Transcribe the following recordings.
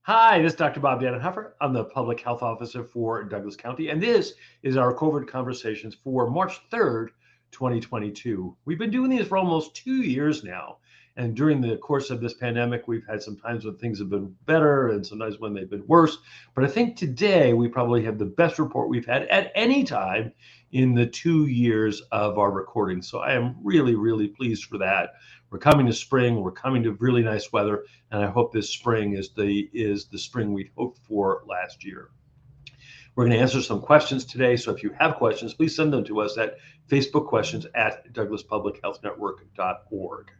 Hi, this is Dr. Bob Dannenhoffer. I'm the Public Health Officer for Douglas County, and this is our COVID Conversations for March 3rd, 2022. We've been doing these for almost 2 years now, and during the course of this pandemic, we've had some times when things have been better and sometimes when they've been worse. But I think today we probably have the best report we've had at any time in the 2 years of our recording. So I am really, really pleased for that. We're coming to spring, we're coming to really nice weather, and I hope this spring is the spring we hoped for last year. We're going to answer some questions today, so if you have questions, please send them to us at facebookquestions@douglaspublichealthnetwork.org.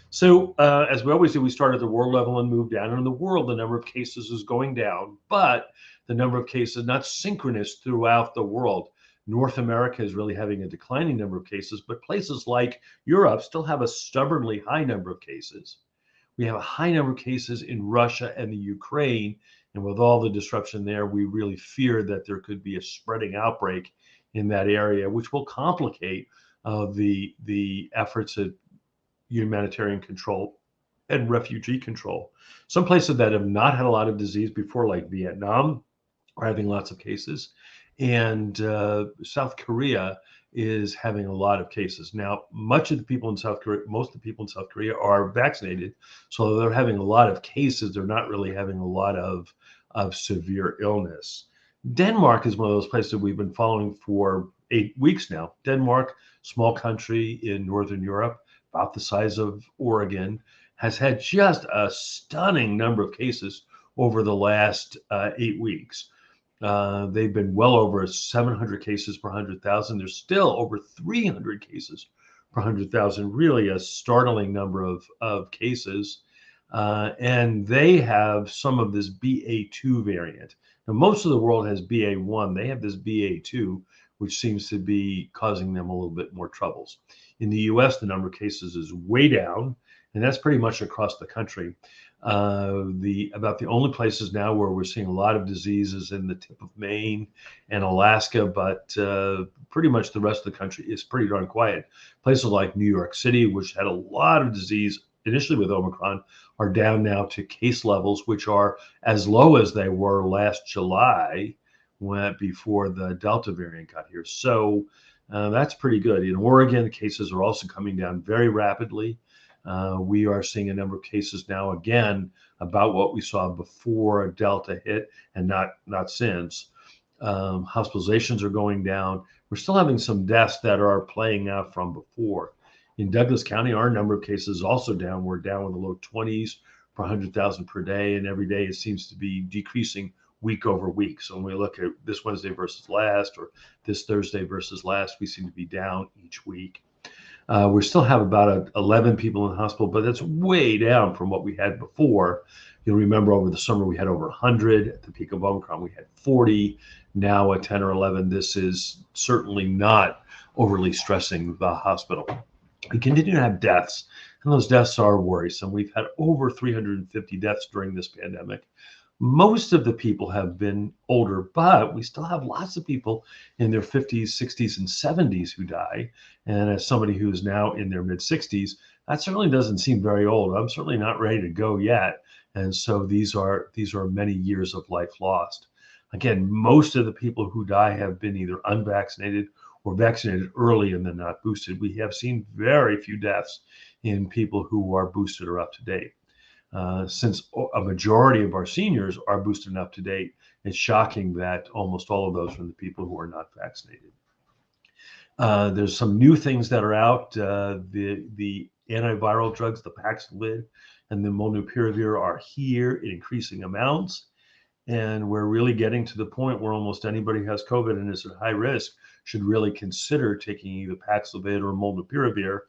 So as we always do, we start at the world level and move down. And in the world, the number of cases is going down, but the number of cases not synchronous throughout the world. North America is really having a declining number of cases, but places like Europe still have a stubbornly high number of cases. We have a high number of cases in Russia and the Ukraine, and with all the disruption there, we really fear that there could be a spreading outbreak in that area, which will complicate the efforts at humanitarian control and refugee control. Some places that have not had a lot of disease before, like Vietnam, are having lots of cases, and South Korea is having a lot of cases. Now, most of the people in South Korea are vaccinated, so they're having a lot of cases. They're not really having a lot of severe illness. Denmark is one of those places that we've been following for 8 weeks now. Denmark, small country in Northern Europe, about the size of Oregon, has had just a stunning number of cases over the last 8 weeks. They've been well over 700 cases per 100,000. There's still over 300 cases per 100,000, really a startling number of cases. And they have some of this BA2 variant. Now, most of the world has BA1. They have this BA2, which seems to be causing them a little bit more troubles. In the US, the number of cases is way down, and that's pretty much across the country. About the only places now where we're seeing a lot of diseases in the tip of Maine and Alaska, but pretty much the rest of the country is pretty darn quiet. Places like New York City, which had a lot of disease initially with Omicron, are down now to case levels which are as low as they were last July, before the Delta variant got here. So that's pretty good. In Oregon, cases are also coming down very rapidly. We are seeing a number of cases now, again, about what we saw before Delta hit and not since. Hospitalizations are going down. We're still having some deaths that are playing out from before. In Douglas County, our number of cases is also down. We're down in the low 20s per 100,000 per day, and every day it seems to be decreasing week over week. So when we look at this Wednesday versus last, or this Thursday versus last, we seem to be down each week. We still have about 11 people in the hospital, but that's way down from what we had before. You'll remember over the summer we had over 100. At the peak of Omicron, we had 40. Now at 10 or 11, this is certainly not overly stressing the hospital. We continue to have deaths, and those deaths are worrisome. We've had over 350 deaths during this pandemic. Most of the people have been older, but we still have lots of people in their 50s, 60s, and 70s who die. And as somebody who is now in their mid 60s, that certainly doesn't seem very old. I'm certainly not ready to go yet. And so these are many years of life lost. Again, most of the people who die have been either unvaccinated or vaccinated early and then not boosted. We have seen very few deaths in people who are boosted or up to date. Since a majority of our seniors are boosted and up to date, it's shocking that almost all of those are the people who are not vaccinated. There's some new things that are out. The antiviral drugs, the Paxlovid and the molnupiravir, are here in increasing amounts. And we're really getting to the point where almost anybody who has COVID and is at high risk should really consider taking either Paxlovid or molnupiravir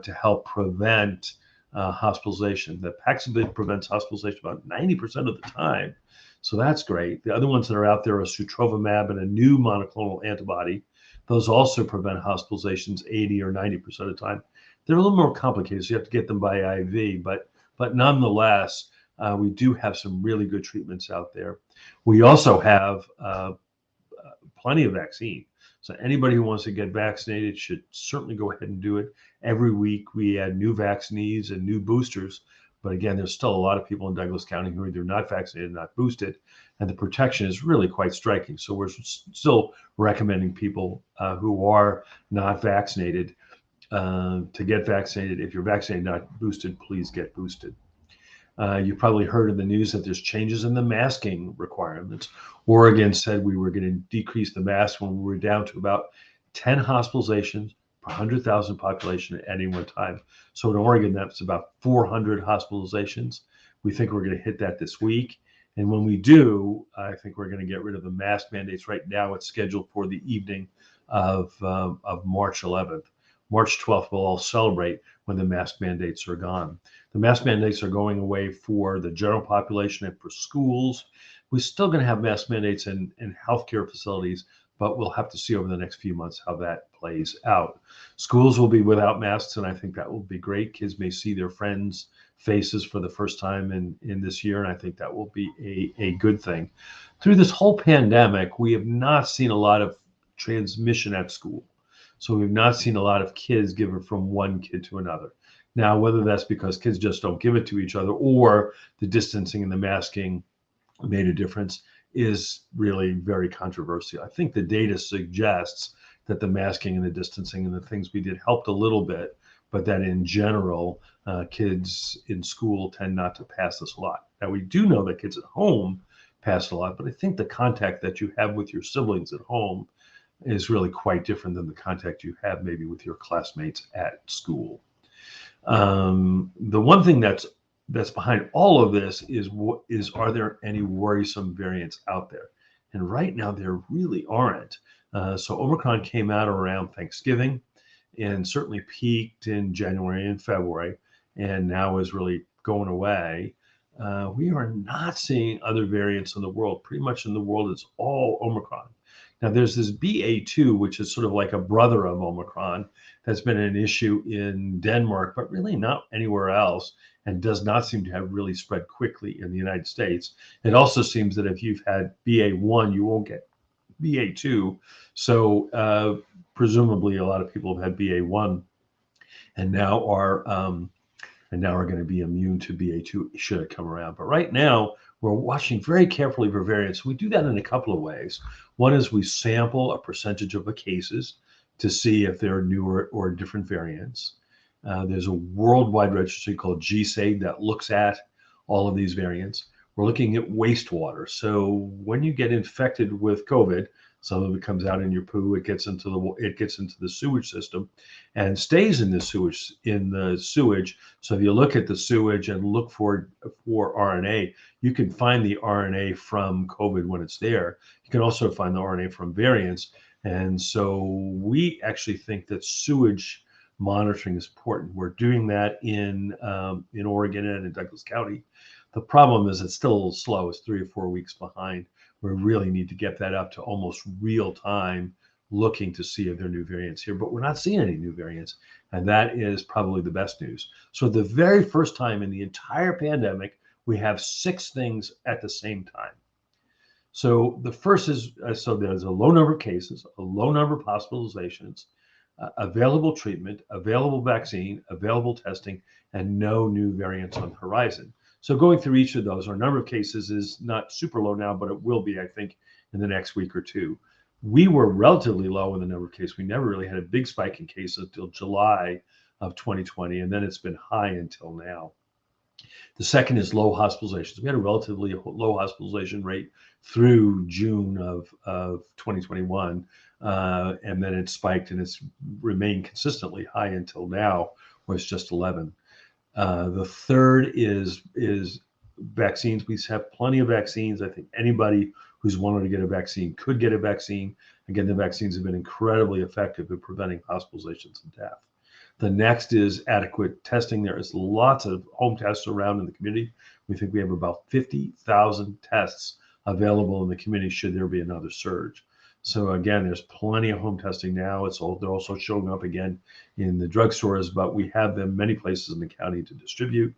to help prevent hospitalization. The Paxlovid prevents hospitalization about 90% of the time, so that's great. The other ones that are out there are sotrovimab and a new monoclonal antibody. Those also prevent hospitalizations 80 or 90% of the time. They're a little more complicated, so you have to get them by IV, but nonetheless, we do have some really good treatments out there. We also have plenty of vaccine. So anybody who wants to get vaccinated should certainly go ahead and do it. Every week we add new vaccinees and new boosters, But again, there's still a lot of people in Douglas County who are either not vaccinated, not boosted, and the protection is really quite striking. So we're still recommending people who are not vaccinated to get vaccinated. If you're vaccinated, not boosted, please get boosted. You probably heard in the news that there's changes in the masking requirements. Oregon said we were going to decrease the mask when we were down to about 10 hospitalizations per 100,000 population at any one time. So in Oregon, that's about 400 hospitalizations. We think we're going to hit that this week. And when we do, I think we're going to get rid of the mask mandates. Right now, it's scheduled for the evening of March 11th. March 12th, we'll all celebrate when the mask mandates are gone. The mask mandates are going away for the general population and for schools. We're still going to have mask mandates in healthcare facilities, but we'll have to see over the next few months how that plays out. Schools will be without masks, and I think that will be great. Kids may see their friends' faces for the first time in this year, and I think that will be a good thing. Through this whole pandemic, we have not seen a lot of transmission at school. So we've not seen a lot of kids give it from one kid to another. Now, whether that's because kids just don't give it to each other or the distancing and the masking made a difference is really very controversial. I think the data suggests that the masking and the distancing and the things we did helped a little bit, but that in general, kids in school tend not to pass this a lot. Now, we do know that kids at home pass a lot, but I think the contact that you have with your siblings at home is really quite different than the contact you have maybe with your classmates at school. The one thing that's behind all of this is are there any worrisome variants out there? And right now there really aren't. So Omicron came out around Thanksgiving and certainly peaked in January and February, and now is really going away. We are not seeing other variants in the world. Pretty much in the world, it's all Omicron. Now, there's this BA2, which is sort of like a brother of Omicron, that's been an issue in Denmark, but really not anywhere else, and does not seem to have really spread quickly in the United States. It also seems that if you've had BA1, you won't get BA2. So presumably a lot of people have had BA1 and now are going to be immune to BA2 should it come around. But right now, we're watching very carefully for variants. We do that in a couple of ways. One is we sample a percentage of the cases to see if there are newer or different variants. There's a worldwide registry called GSAID that looks at all of these variants. We're looking at wastewater. So when you get infected with COVID, some of it comes out in your poo. It gets into the sewage system, and stays in the sewage. So if you look at the sewage and look for RNA, you can find the RNA from COVID when it's there. You can also find the RNA from variants, and so we actually think that sewage monitoring is important. We're doing that in Oregon and in Douglas County. The problem is it's still a little slow. It's 3 or 4 weeks behind. We really need to get that up to almost real time, looking to see if there are new variants here, but we're not seeing any new variants. And that is probably the best news. So the very first time in the entire pandemic, we have 6 things at the same time. So the first is, so there's a low number of cases, a low number of hospitalizations, available treatment, available vaccine, available testing, and no new variants on the horizon. So going through each of those, our number of cases is not super low now, but it will be, I think, in the next week or two. We were relatively low in the number of cases. We never really had a big spike in cases until July of 2020, and then it's been high until now. The second is low hospitalizations. We had a relatively low hospitalization rate through June of 2021, and then it spiked, and it's remained consistently high until now, where it's just 11. The third is vaccines. We have plenty of vaccines. I think anybody who's wanted to get a vaccine could get a vaccine. Again, the vaccines have been incredibly effective in preventing hospitalizations and death. The next is adequate testing. There is lots of home tests around in the community. We think we have about 50,000 tests available in the community should there be another surge. So again, there's plenty of home testing now. They're also showing up again in the drugstores, but we have them many places in the county to distribute.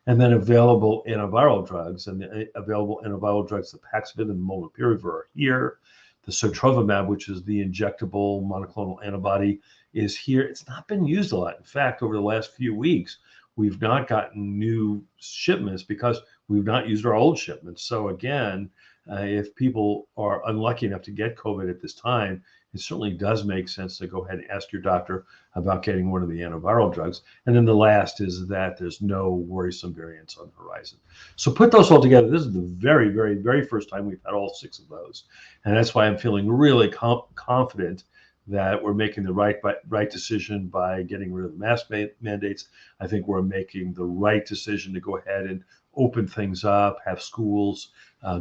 And then available antiviral drugs, and the available antiviral drugs, the Paxlovid and molnupiravir are here. The sotrovimab, which is the injectable monoclonal antibody, is here. It's not been used a lot. In fact, over the last few weeks, we've not gotten new shipments because we've not used our old shipments. So again, if people are unlucky enough to get COVID at this time, it certainly does make sense to go ahead and ask your doctor about getting one of the antiviral drugs. And then the last is that there's no worrisome variants on the horizon. So put those all together. This is the very, very, very first time we've had all 6 of those. And that's why I'm feeling really confident that we're making the right decision by getting rid of the mask mandates. I think we're making the right decision to go ahead and open things up, have schools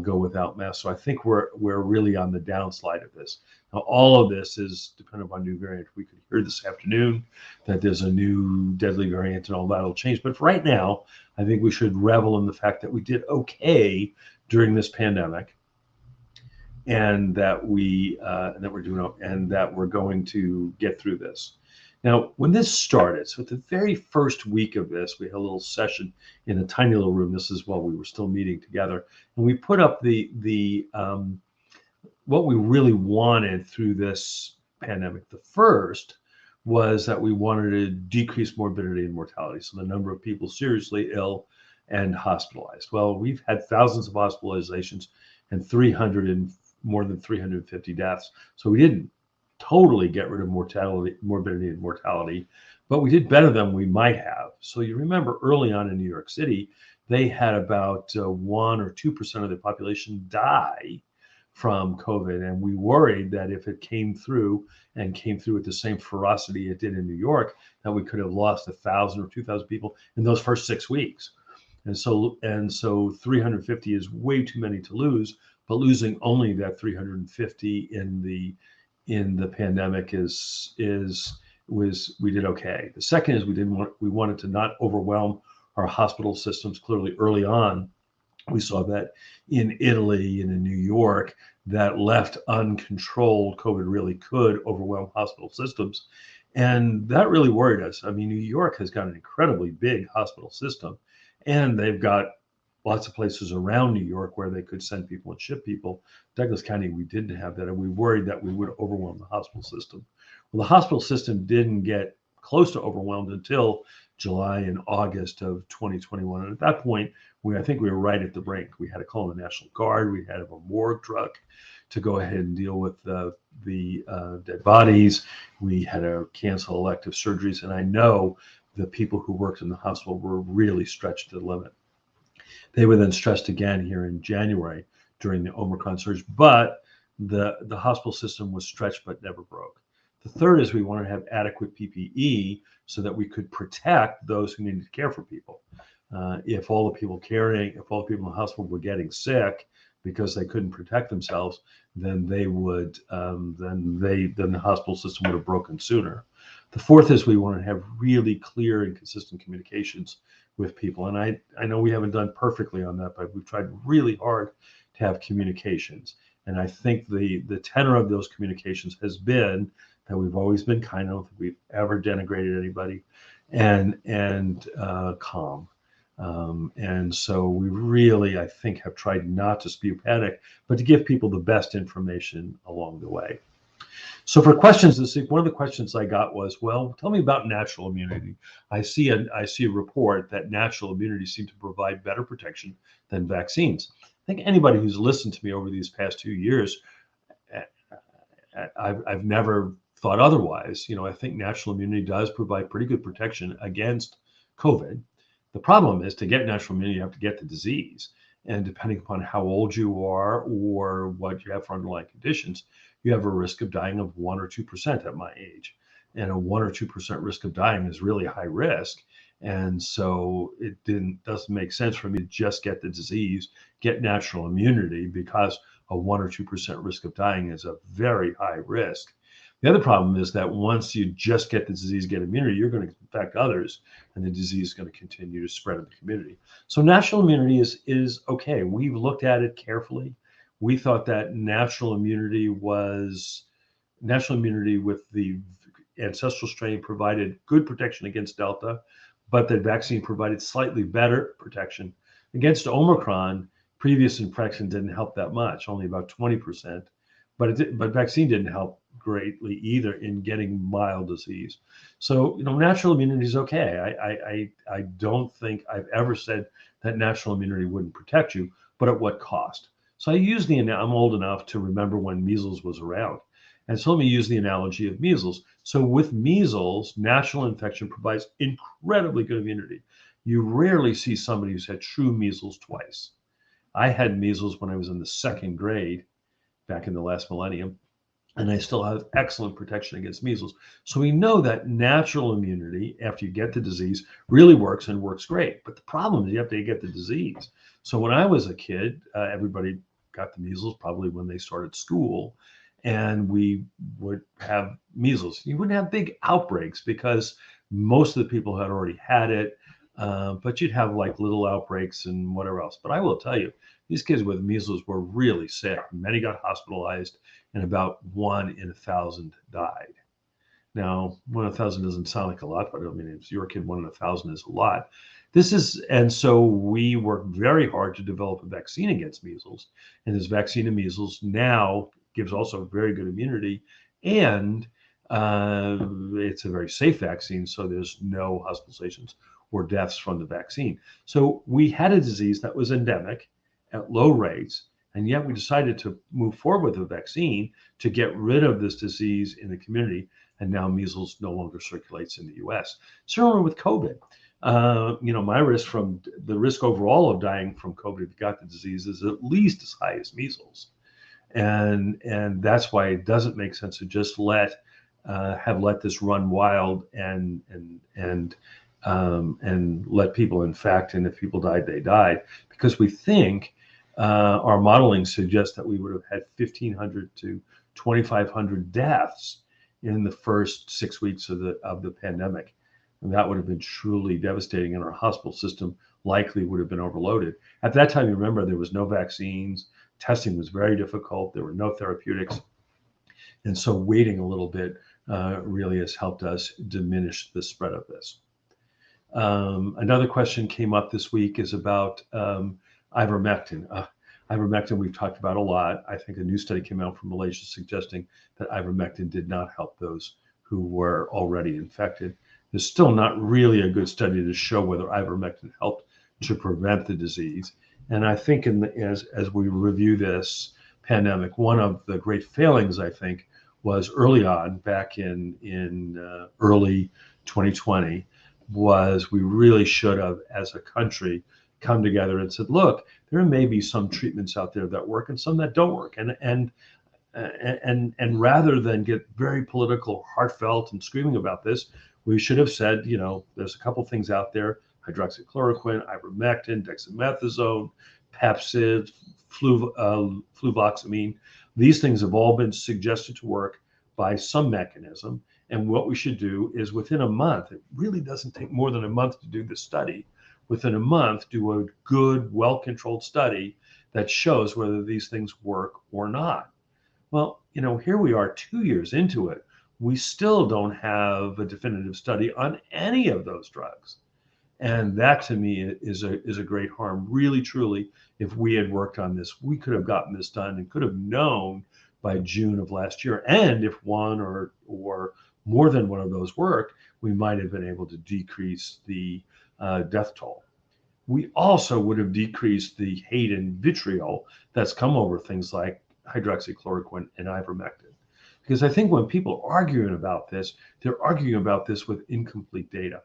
go without masks. So I think we're really on the downslide of this. Now, all of this is dependent on new variant. We could hear this afternoon that there's a new deadly variant and all that will change. But for right now, I think we should revel in the fact that we did okay during this pandemic, and that we're going to get through this. Now, when this started, so at the very first week of this, we had a little session in a tiny little room. This is while we were still meeting together, and we put up the what we really wanted through this pandemic. The first was that we wanted to decrease morbidity and mortality, so the number of people seriously ill and hospitalized. Well, we've had thousands of hospitalizations and more than 350 deaths. So we didn't totally get rid of morbidity and mortality, but we did better than we might have. So you remember early on in New York City, they had about 1 or 2% of the population die from COVID. And we worried that if it came through with the same ferocity it did in New York, that we could have lost 1,000 or 2,000 people in those first 6 weeks. And so 350 is way too many to lose, but losing only that 350 in the pandemic we did okay. The second is we wanted to not overwhelm our hospital systems. Clearly early on, we saw that in Italy and in New York, that left uncontrolled COVID really could overwhelm hospital systems. And that really worried us. I mean, New York has got an incredibly big hospital system, and they've got lots of places around New York where they could send people and ship people. Douglas County, we didn't have that, and we worried that we would overwhelm the hospital system. Well, the hospital system didn't get close to overwhelmed until July and August of 2021. And at that point, I think we were right at the brink. We had to call the National Guard. We had to have a morgue truck to go ahead and deal with the dead bodies. We had to cancel elective surgeries. And I know the people who worked in the hospital were really stretched to the limit. They were then stressed again here in January during the Omicron surge, but the hospital system was stretched but never broke. The third is we wanted to have adequate PPE so that we could protect those who needed to care for people. If all the people in the hospital were getting sick because they couldn't protect themselves, then the hospital system would have broken sooner. The fourth is we want to have really clear and consistent communications with people. And I know we haven't done perfectly on that, but we've tried really hard to have communications. And I think the tenor of those communications has been that we've always been kind. I don't think we've ever denigrated anybody, and calm. And so we really, I think, have tried not to spew panic, but to give people the best information along the way. So for questions this week, one of the questions I got was, well, tell me about natural immunity. I see a report that natural immunity seems to provide better protection than vaccines. I think anybody who's listened to me over these past 2 years, I've never thought otherwise. I think natural immunity does provide pretty good protection against COVID. The problem is, to get natural immunity, you have to get the disease. And depending upon how old you are or what you have for underlying conditions, you have a risk of dying of 1 or 2% at my age. And a 1 or 2% risk of dying is really high risk. And so it doesn't make sense for me to just get the disease, get natural immunity, because a 1 or 2% risk of dying is a very high risk. The other problem is that once you just get the disease, get immunity, you're going to infect others, and the disease is going to continue to spread in the community. So natural immunity is okay. We've looked at it carefully. We thought that natural immunity with the ancestral strain provided good protection against Delta, but the vaccine provided slightly better protection. Against Omicron, previous infection didn't help that much, only about 20%, but vaccine didn't help greatly either in getting mild disease. So, natural immunity is okay. I don't think I've ever said that natural immunity wouldn't protect you, but at what cost? So I'm old enough to remember when measles was around. And so let me use the analogy of measles. So with measles, natural infection provides incredibly good immunity. You rarely see somebody who's had true measles twice. I had measles when I was in the second grade back in the last millennium, and I still have excellent protection against measles. So we know that natural immunity after you get the disease really works and works great. But the problem is you have to get the disease. So when I was a kid, everybody got the measles probably when they started school, and we would have measles. You wouldn't have big outbreaks because most of the people had already had it, but you'd have like little outbreaks and whatever else. But I will tell you, these kids with measles were really sick. Many got hospitalized, and about 1 in 1,000 died. Now, 1 in 1,000 doesn't sound like a lot, but I mean, if you're a kid, 1 in 1,000 is a lot. And so we worked very hard to develop a vaccine against measles. And this vaccine of measles now gives also very good immunity. And it's a very safe vaccine, so there's no hospitalizations or deaths from the vaccine. So we had a disease that was endemic at low rates, and yet we decided to move forward with a vaccine to get rid of this disease in the community. And now measles no longer circulates in the US. Similar with COVID. The risk overall of dying from COVID if you got the disease is at least as high as measles. And that's why it doesn't make sense to just let this run wild and let people infect, and if people died, they died, because we think our modeling suggests that we would have had 1,500 to 2,500 deaths in the first 6 weeks of the pandemic. And that would have been truly devastating, and our hospital system likely would have been overloaded. At that time, you remember, there was no vaccines, testing was very difficult, there were no therapeutics. And so waiting a little bit really has helped us diminish the spread of this. Another question came up this week is about ivermectin. Ivermectin we've talked about a lot. I think a new study came out from Malaysia suggesting that ivermectin did not help those who were already infected. There's still not really a good study to show whether ivermectin helped to prevent the disease. And I think as we review this pandemic, one of the great failings, I think, was early on, back in early 2020, was we really should have, as a country, come together and said, look, there may be some treatments out there that work and some that don't work. And rather than get very political, heartfelt, and screaming about this, we should have said, there's a couple things out there: hydroxychloroquine, ivermectin, dexamethasone, Pepcid, fluvoxamine. These things have all been suggested to work by some mechanism. And what we should do is, within a month, it really doesn't take more than a month to do this study. Within a month, do a good, well-controlled study that shows whether these things work or not. Well, here we are 2 years into it. We still don't have a definitive study on any of those drugs. And that, to me, is a great harm. Really, truly, if we had worked on this, we could have gotten this done and could have known by June of last year. And if one or more than one of those worked, we might have been able to decrease the death toll. We also would have decreased the hate and vitriol that's come over things like hydroxychloroquine and ivermectin. Because I think when people are arguing about this, they're arguing about this with incomplete data.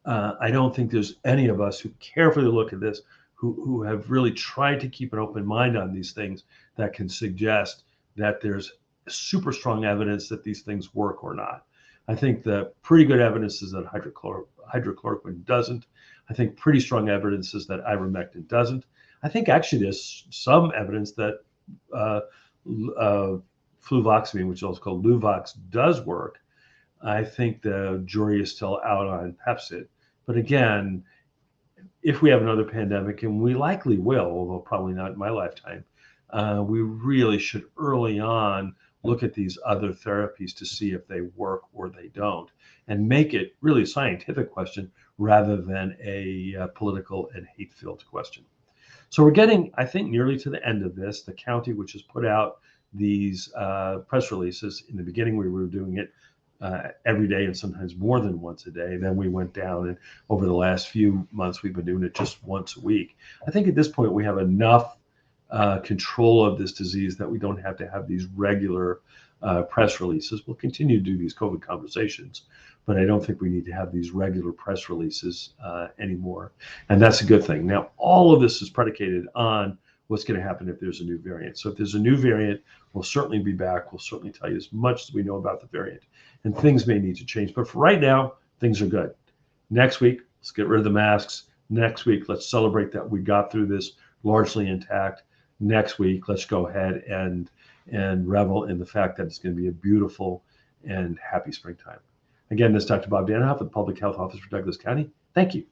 I don't think there's any of us who carefully look at this, who have really tried to keep an open mind on these things, that can suggest that there's super strong evidence that these things work or not. I think the pretty good evidence is that hydrochloroquine doesn't. I think pretty strong evidence is that ivermectin doesn't. I think actually there's some evidence that fluvoxamine, which is also called Luvox, does work. I think the jury is still out on Pepcid. But again, if we have another pandemic, and we likely will, although probably not in my lifetime, we really should early on look at these other therapies to see if they work or they don't, and make it really a scientific question rather than a political and hate-filled question. So we're getting, I think, nearly to the end of this. The county, which has put out these press releases. In the beginning, we were doing it every day and sometimes more than once a day. Then we went down, and over the last few months, we've been doing it just once a week. I think at this point, we have enough control of this disease that we don't have to have these regular press releases. We'll continue to do these COVID conversations, but I don't think we need to have these regular press releases anymore. And that's a good thing. Now, all of this is predicated on what's going to happen if there's a new variant. So if there's a new variant, we'll certainly be back. We'll certainly tell you as much as we know about the variant. And things may need to change. But for right now, things are good. Next week, let's get rid of the masks. Next week, let's celebrate that we got through this largely intact. Next week, let's go ahead and revel in the fact that it's going to be a beautiful and happy springtime. Again, this is Dr. Bob Dannenhoffer, the Public Health Officer for Douglas County. Thank you.